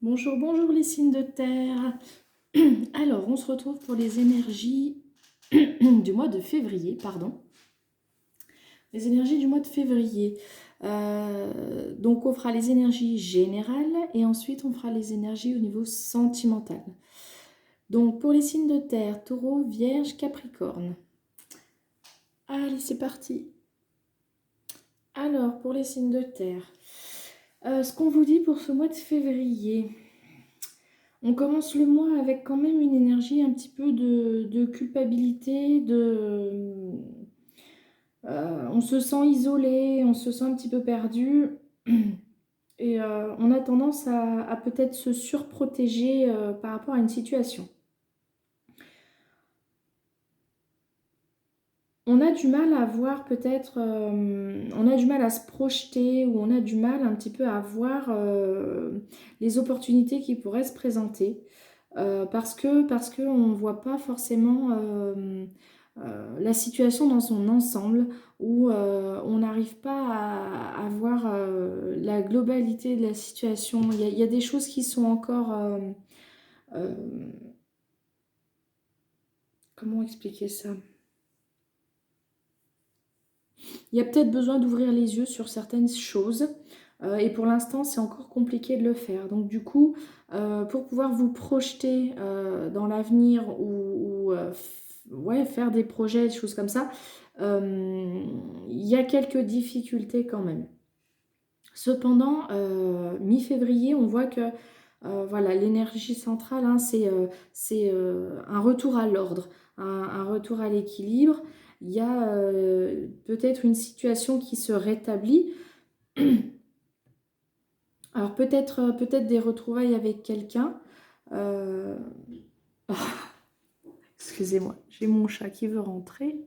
Bonjour, bonjour les signes de terre. Alors, on se retrouve pour les énergies du mois de février, pardon. Les énergies du mois de février. Donc, on fera les énergies générales et ensuite on fera les énergies au niveau sentimental. Donc, pour les signes de terre, Taureau, Vierge, Capricorne. Allez, c'est parti. Alors, pour les signes de terre, ce qu'on vous dit pour ce mois de février. On commence le mois avec quand même une énergie un petit peu de culpabilité, on se sent isolé, on se sent un petit peu perdu et on a tendance à peut-être se surprotéger par rapport à une situation. On a du mal à voir peut-être, on a du mal à se projeter ou on a du mal un petit peu à voir les opportunités qui pourraient se présenter. Parce que on ne voit pas forcément la situation dans son ensemble, où on n'arrive pas à voir la globalité de la situation. Il y a des choses qui sont encore... euh, comment expliquer ça? Il y a peut-être besoin d'ouvrir les yeux sur certaines choses. Et pour l'instant, c'est encore compliqué de le faire. Donc du coup, pour pouvoir vous projeter dans l'avenir ou ouais, faire des projets, des choses comme ça, il y a quelques difficultés quand même. Cependant, mi-février, on voit que voilà, l'énergie centrale, hein, c'est un retour à l'ordre, un retour à l'équilibre. Il y a peut-être une situation qui se rétablit. Alors peut-être des retrouvailles avec quelqu'un. Euh, excusez-moi, j'ai mon chat qui veut rentrer.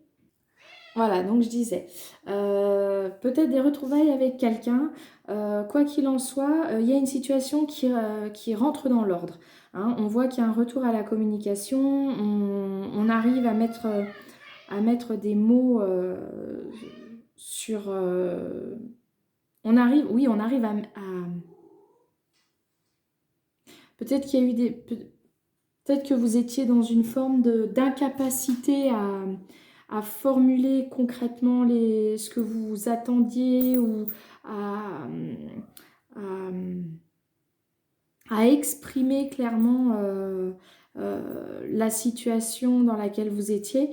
Voilà, donc je disais, peut-être des retrouvailles avec quelqu'un. Quoi qu'il en soit, il y a une situation qui rentre dans l'ordre, hein. On voit qu'il y a un retour à la communication, on arrive à mettre des mots sur... oui, on arrive peut-être qu'il y a eu peut-être que vous étiez dans une forme d'incapacité à formuler concrètement ce que vous attendiez ou à, à, à exprimer clairement la situation dans laquelle vous étiez.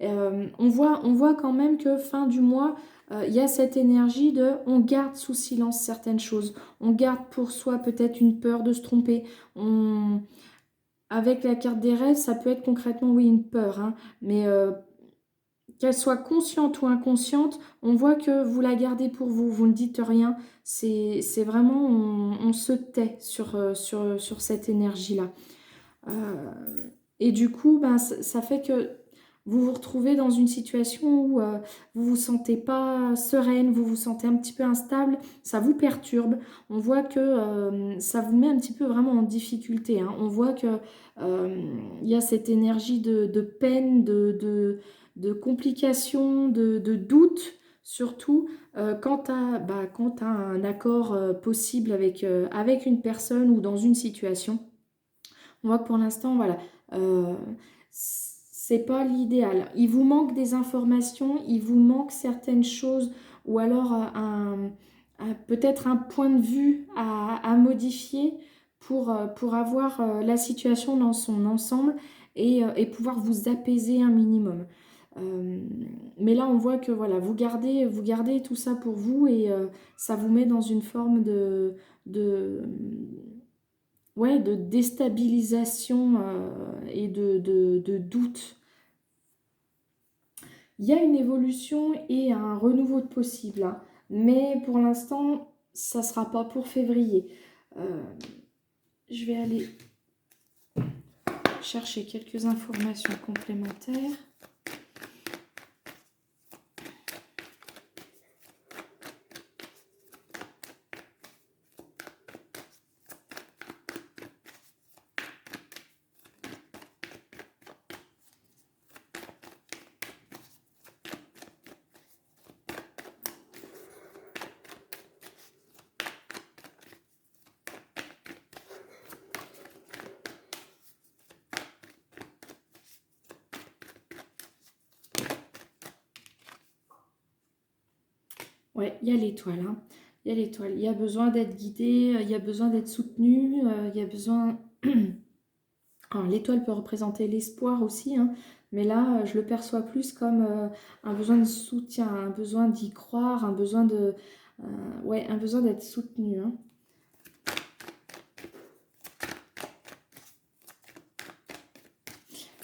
On voit quand même que fin du mois, il y a cette énergie de on garde sous silence certaines choses. On garde pour soi peut-être une peur de se tromper. Avec la carte des rêves, ça peut être concrètement, oui, une peur, hein, mais qu'elle soit consciente ou inconsciente, on voit que vous la gardez pour vous, vous ne dites rien. C'est vraiment, on se tait sur cette énergie-là. Euh, et du coup, ben, ça fait que vous vous retrouvez dans une situation où vous vous sentez pas sereine, vous vous sentez un petit peu instable, ça vous perturbe. On voit que ça vous met un petit peu vraiment en difficulté, hein. On voit que il y a cette énergie de peine, de complications, de doute, surtout quant à un accord possible avec une personne ou dans une situation. On voit que pour l'instant, voilà, euh, c'est pas l'idéal. Il vous manque des informations, il vous manque certaines choses, ou alors peut-être un point de vue à modifier pour avoir la situation dans son ensemble et pouvoir vous apaiser un minimum. Euh, mais là, on voit que voilà, vous gardez tout ça pour vous et ça vous met dans une forme de, ouais, de déstabilisation et de doute. Il y a une évolution et un renouveau de possible, hein, mais pour l'instant, ça ne sera pas pour février. Euh, je vais aller chercher quelques informations complémentaires. Ouais, il y a l'étoile, hein. Il y a l'étoile. Il y a besoin d'être guidé, il y a besoin d'être soutenu, il y a besoin... Alors, l'étoile peut représenter l'espoir aussi, hein, mais là, je le perçois plus comme un besoin de soutien, un besoin d'y croire, un besoin de... ouais, un besoin d'être soutenu, hein.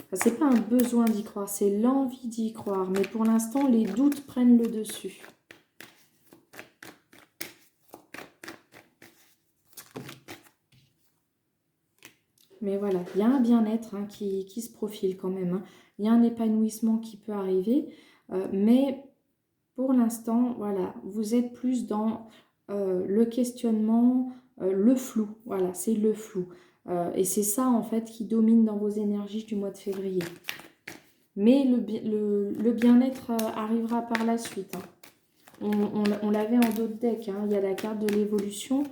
Enfin, c'est pas un besoin d'y croire, c'est l'envie d'y croire, mais pour l'instant, les doutes prennent le dessus. Mais voilà, il y a un bien-être, hein, qui se profile quand même, hein. Il y a un épanouissement qui peut arriver, mais pour l'instant, voilà, vous êtes plus dans le questionnement, le flou. Voilà, c'est le flou. Et c'est ça, en fait, qui domine dans vos énergies du mois de février. Mais le bien-être arrivera par la suite, hein. On l'avait en d'autres decks, hein. Il y a la carte de l'évolution,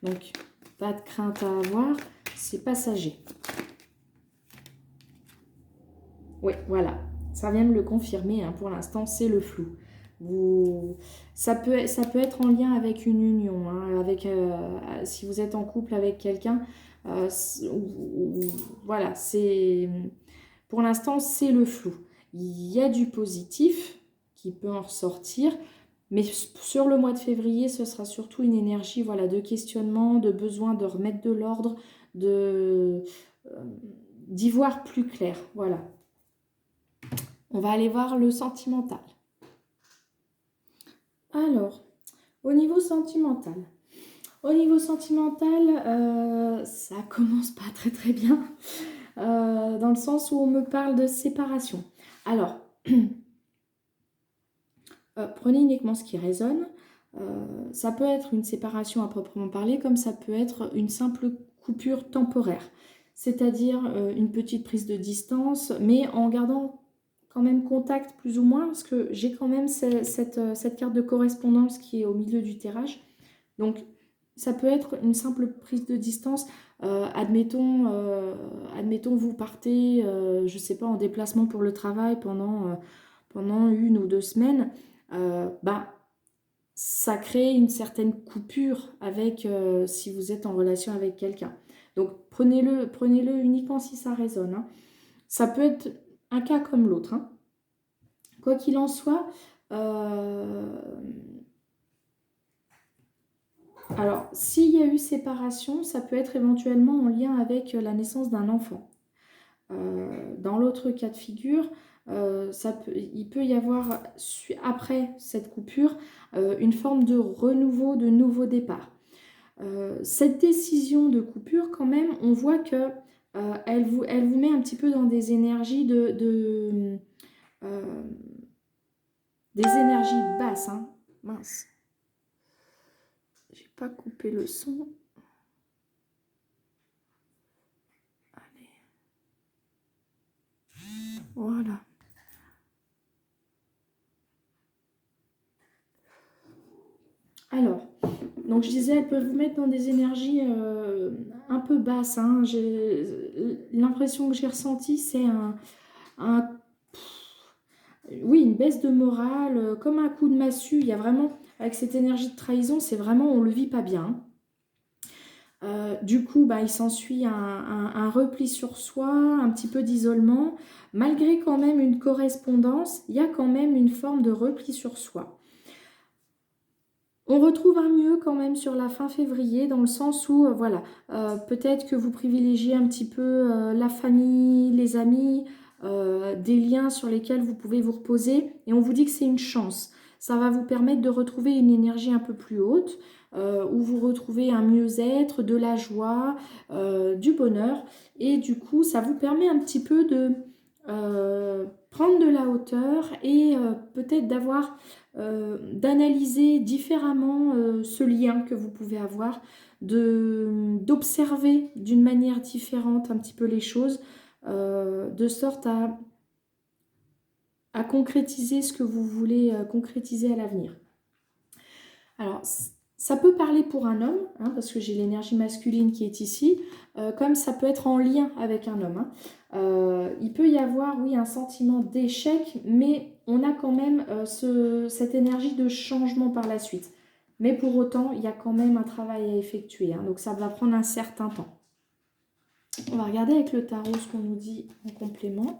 donc pas de crainte à avoir, c'est passager. Oui, voilà, ça vient de le confirmer, hein. Pour l'instant, c'est le flou. Ça peut être en lien avec une union, hein, si vous êtes en couple avec quelqu'un, voilà, pour l'instant, c'est le flou. Il y a du positif qui peut en ressortir, mais sur le mois de février, ce sera surtout une énergie, voilà, de questionnement, de besoin de remettre de l'ordre, d'y voir plus clair, voilà. On va aller voir le sentimental. Alors, au niveau sentimental, ça commence pas très très bien, dans le sens où on me parle de séparation. Alors, prenez uniquement ce qui résonne. Ça peut être une séparation à proprement parler, comme ça peut être une simple coupure temporaire, c'est-à-dire une petite prise de distance, mais en gardant quand même contact plus ou moins, parce que j'ai quand même cette carte de correspondance qui est au milieu du tirage. Donc, ça peut être une simple prise de distance. Admettons, vous partez, je ne sais pas, en déplacement pour le travail pendant 1 ou 2 semaines. Bah, ça crée une certaine coupure avec si vous êtes en relation avec quelqu'un. Donc, prenez-le uniquement si ça résonne, hein. Ça peut être un cas comme l'autre, hein. Quoi qu'il en soit, alors, s'il y a eu séparation, ça peut être éventuellement en lien avec la naissance d'un enfant. Dans l'autre cas de figure, il peut y avoir, après cette coupure, une forme de renouveau, de nouveau départ. Cette décision de coupure, quand même, on voit que elle vous met un petit peu dans des énergies des énergies basses, hein. Mince. J'ai pas coupé le son. Allez. Voilà. Alors, donc je disais, elles peuvent vous mettre dans des énergies un peu basses, hein. L'impression que j'ai ressentie, c'est oui, une baisse de morale, comme un coup de massue. Il y a vraiment, avec cette énergie de trahison, c'est vraiment, on ne le vit pas bien. Du coup, bah, il s'ensuit un repli sur soi, un petit peu d'isolement. Malgré quand même une correspondance, il y a quand même une forme de repli sur soi. On retrouve un mieux quand même sur la fin février, dans le sens où, voilà, peut-être que vous privilégiez un petit peu la famille, les amis, des liens sur lesquels vous pouvez vous reposer, et on vous dit que c'est une chance. Ça va vous permettre de retrouver une énergie un peu plus haute, où vous retrouvez un mieux-être, de la joie, du bonheur, et du coup, ça vous permet un petit peu de prendre de la hauteur et peut-être d'analyser différemment ce lien que vous pouvez avoir, d'observer d'une manière différente un petit peu les choses, de sorte à concrétiser ce que vous voulez concrétiser à l'avenir. Alors, Ça peut parler pour un homme, hein, parce que j'ai l'énergie masculine qui est ici, comme ça peut être en lien avec un homme, hein. Il peut y avoir, oui, un sentiment d'échec, mais on a quand même cette énergie de changement par la suite. Mais pour autant, il y a quand même un travail à effectuer, hein, donc ça va prendre un certain temps. On va regarder avec le tarot ce qu'on nous dit en complément.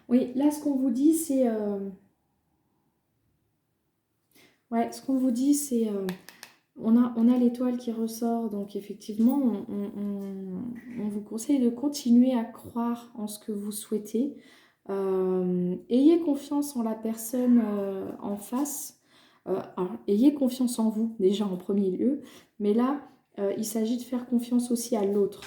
Oui, là, ce qu'on vous dit, c'est... ouais, ce qu'on vous dit, c'est... on a l'étoile qui ressort, donc effectivement, on vous conseille de continuer à croire en ce que vous souhaitez. Ayez confiance en la personne en face. Alors, ayez confiance en vous, déjà en premier lieu. Mais là, il s'agit de faire confiance aussi à l'autre.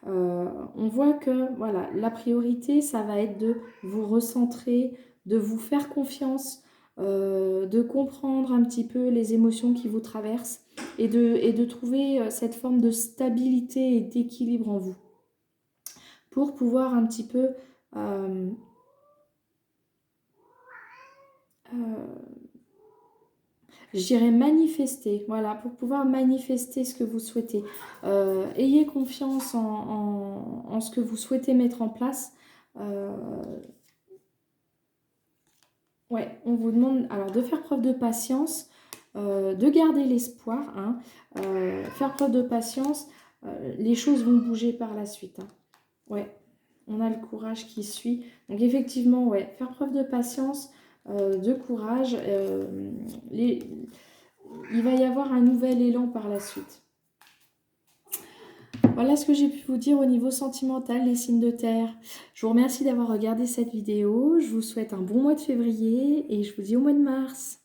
On voit que voilà, la priorité, ça va être de vous recentrer, de vous faire confiance, de comprendre un petit peu les émotions qui vous traversent et de trouver cette forme de stabilité et d'équilibre en vous pour pouvoir un petit peu, euh, je dirais manifester, voilà, pour pouvoir manifester ce que vous souhaitez. Ayez confiance en ce que vous souhaitez mettre en place. Euh, ouais, on vous demande alors de faire preuve de patience, de garder l'espoir, hein, faire preuve de patience. Les choses vont bouger par la suite, hein. Ouais, on a le courage qui suit. Donc effectivement, ouais, faire preuve de patience, de courage. Il va y avoir un nouvel élan par la suite. Voilà ce que j'ai pu vous dire au niveau sentimental, les signes de terre. Je vous remercie d'avoir regardé cette vidéo. Je vous souhaite un bon mois de février et je vous dis au mois de mars.